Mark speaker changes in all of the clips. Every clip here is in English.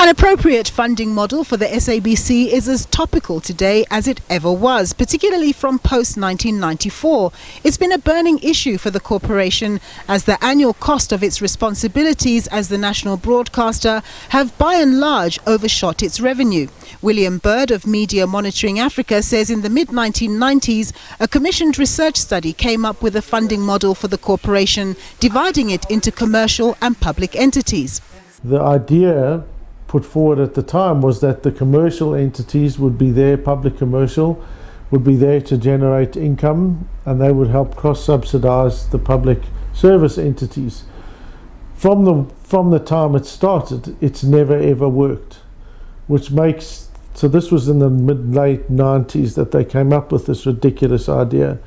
Speaker 1: An appropriate funding model for the SABC is as topical today as it ever was, particularly from post-1994. It's been a burning issue for the corporation as the annual cost of its responsibilities as the national broadcaster have by and large overshot its revenue. William Bird of Media Monitoring Africa says in the mid-1990s, a commissioned research study came up with a funding model for the corporation, dividing it into commercial and public entities.
Speaker 2: The idea put forward at the time was that the commercial entities would be there, public commercial, would be there to generate income, and they would help cross-subsidize the public service entities. From the time it started, it's never ever worked, which makes, so this was in the mid-late 90s that they came up with this ridiculous idea.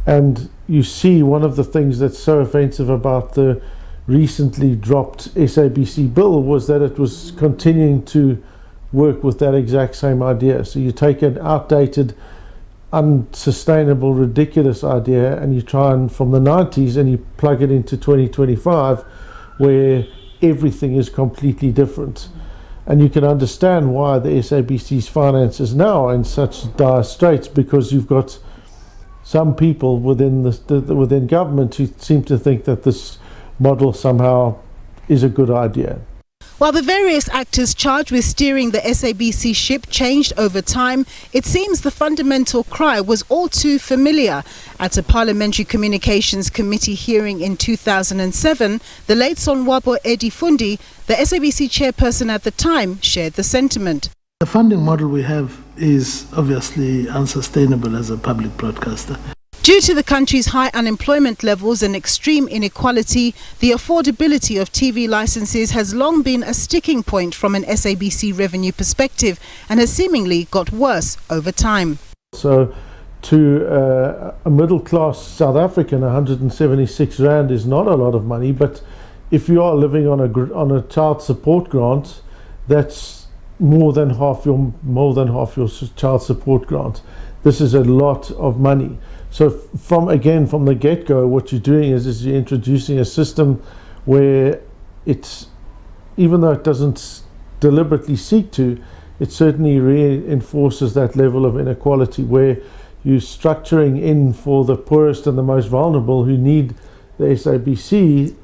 Speaker 2: And you see one of the things that's so offensive about the recently dropped SABC bill was that it was continuing to work with that exact same idea. So you take an outdated, unsustainable, ridiculous idea and you try and from the 90s and you plug it into 2025 where everything is completely different. And you can understand why the SABC's finances now are in such dire straits, because you've got some people within within government who seem to think that this model somehow is a good idea.
Speaker 1: While the various actors charged with steering the SABC ship changed over time, it seems the fundamental cry was all too familiar. At a Parliamentary Communications Committee hearing in 2007, the late Sonwabo Eddie Fundi, the SABC chairperson at the time, shared the sentiment.
Speaker 3: The funding model we have is obviously unsustainable as a public broadcaster.
Speaker 1: Due to the country's high unemployment levels and extreme inequality, the affordability of TV licenses has long been a sticking point from an SABC revenue perspective and has seemingly got worse over time.
Speaker 2: So to a middle-class South African, 176 Rand is not a lot of money, but if you are living on a child support grant, that's more than half your child support grant. This is a lot of money. So from the get-go, what you're doing is you're introducing a system where it's, even though it doesn't deliberately seek to, it certainly reinforces that level of inequality where you're structuring in for the poorest and the most vulnerable who need the SABC.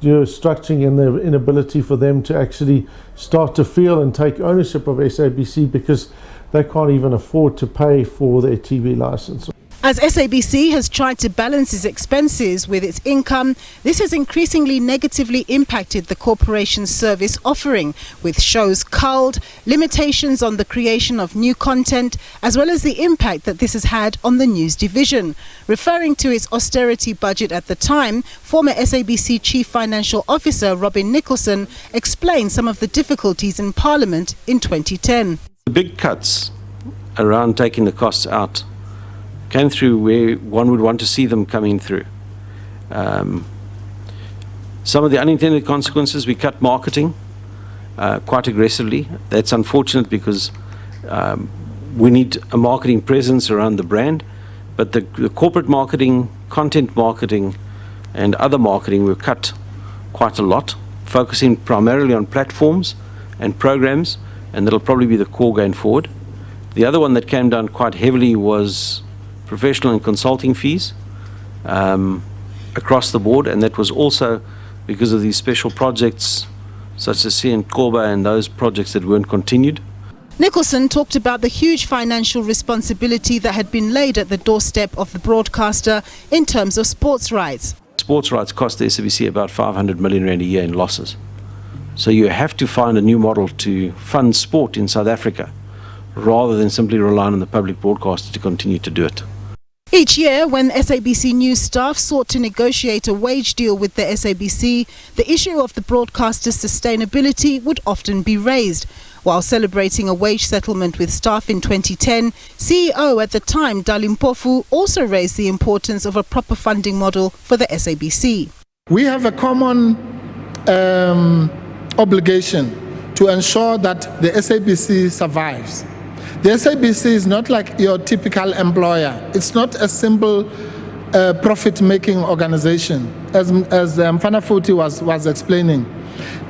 Speaker 2: You're structuring in the inability for them to actually start to feel and take ownership of SABC because they can't even afford to pay for their TV license.
Speaker 1: As SABC has tried to balance its expenses with its income, this has increasingly negatively impacted the corporation's service offering, with shows culled, limitations on the creation of new content, as well as the impact that this has had on the news division. Referring to its austerity budget at the time, former SABC Chief Financial Officer Robin Nicholson explained some of the difficulties in Parliament in 2010.
Speaker 4: The big cuts around taking the costs out came through where one would want to see them coming through. Some of the unintended consequences, we cut marketing quite aggressively. That's unfortunate because we need a marketing presence around the brand, but the corporate marketing, content marketing and other marketing were cut quite a lot, focusing primarily on platforms and programs, and that'll probably be the core going forward. The other one that came down quite heavily was professional and consulting fees across the board, and that was also because of these special projects such as Koba and those projects that weren't continued.
Speaker 1: Nicholson talked about the huge financial responsibility that had been laid at the doorstep of the broadcaster in terms of sports rights.
Speaker 4: Sports rights cost the SABC about 500 million rand a year in losses. So you have to find a new model to fund sport in South Africa rather than simply rely on the public broadcaster to continue to do it.
Speaker 1: Each year, when SABC News staff sought to negotiate a wage deal with the SABC, the issue of the broadcaster's sustainability would often be raised. While celebrating a wage settlement with staff in 2010, CEO at the time, Dalim Pofu, also raised the importance of a proper funding model for the SABC.
Speaker 5: We have a common obligation to ensure that the SABC survives. The SABC is not like your typical employer. It's not a simple profit-making organization, as Mfana Futi was explaining.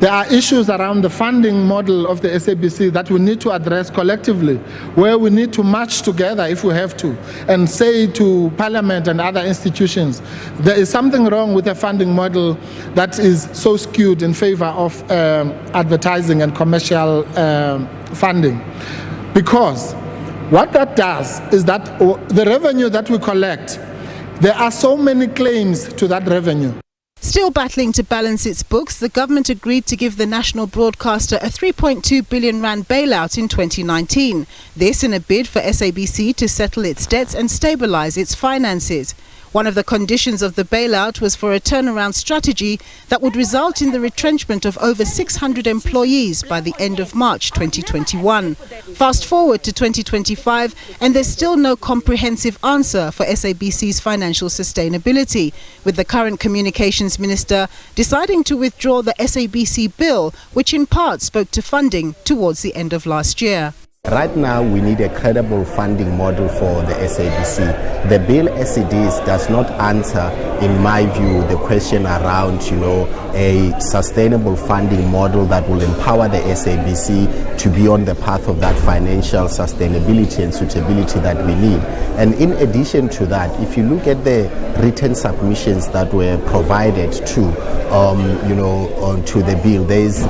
Speaker 5: There are issues around the funding model of the SABC that we need to address collectively, where we need to march together if we have to, and say to Parliament and other institutions, there is something wrong with the funding model that is so skewed in favor of advertising and commercial funding. Because what that does is that the revenue that we collect, there are so many claims to that revenue.
Speaker 1: Still battling to balance its books, the government agreed to give the national broadcaster a 3.2 billion rand bailout in 2019. This in a bid for SABC to settle its debts and stabilise its finances. One of the conditions of the bailout was for a turnaround strategy that would result in the retrenchment of over 600 employees by the end of March 2021. Fast forward to 2025 and there's still no comprehensive answer for SABC's financial sustainability, with the current communications minister deciding to withdraw the SABC bill, which in part spoke to funding towards the end of last year.
Speaker 6: Right now, we need a credible funding model for the SABC. The bill as it is does not answer, in my view, the question around, a sustainable funding model that will empower the SABC to be on the path of that financial sustainability and suitability that we need. And in addition to that, if you look at the written submissions that were provided to the bill, there's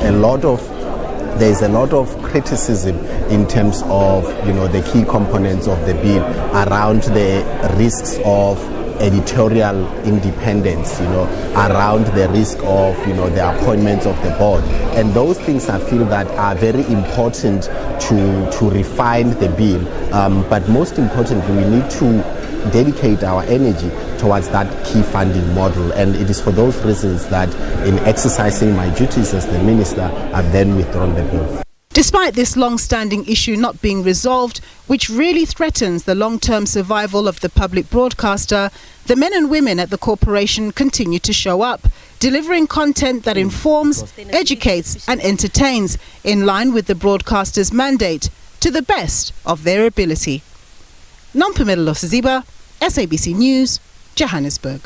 Speaker 6: a lot of criticism in terms of the key components of the bill around the risks of editorial independence, around the risk of the appointments of the board, and those things I feel that are very important to refine the bill, but most importantly we need to dedicate our energy towards that key funding model, and it is for those reasons that in exercising my duties as the minister I've then withdrawn the bill.
Speaker 1: Despite this long-standing issue not being resolved, which really threatens the long-term survival of the public broadcaster, the men and women at the corporation continue to show up, delivering content that informs, educates and entertains in line with the broadcaster's mandate to the best of their ability. Nompumelelo Siziba, SABC News, Johannesburg.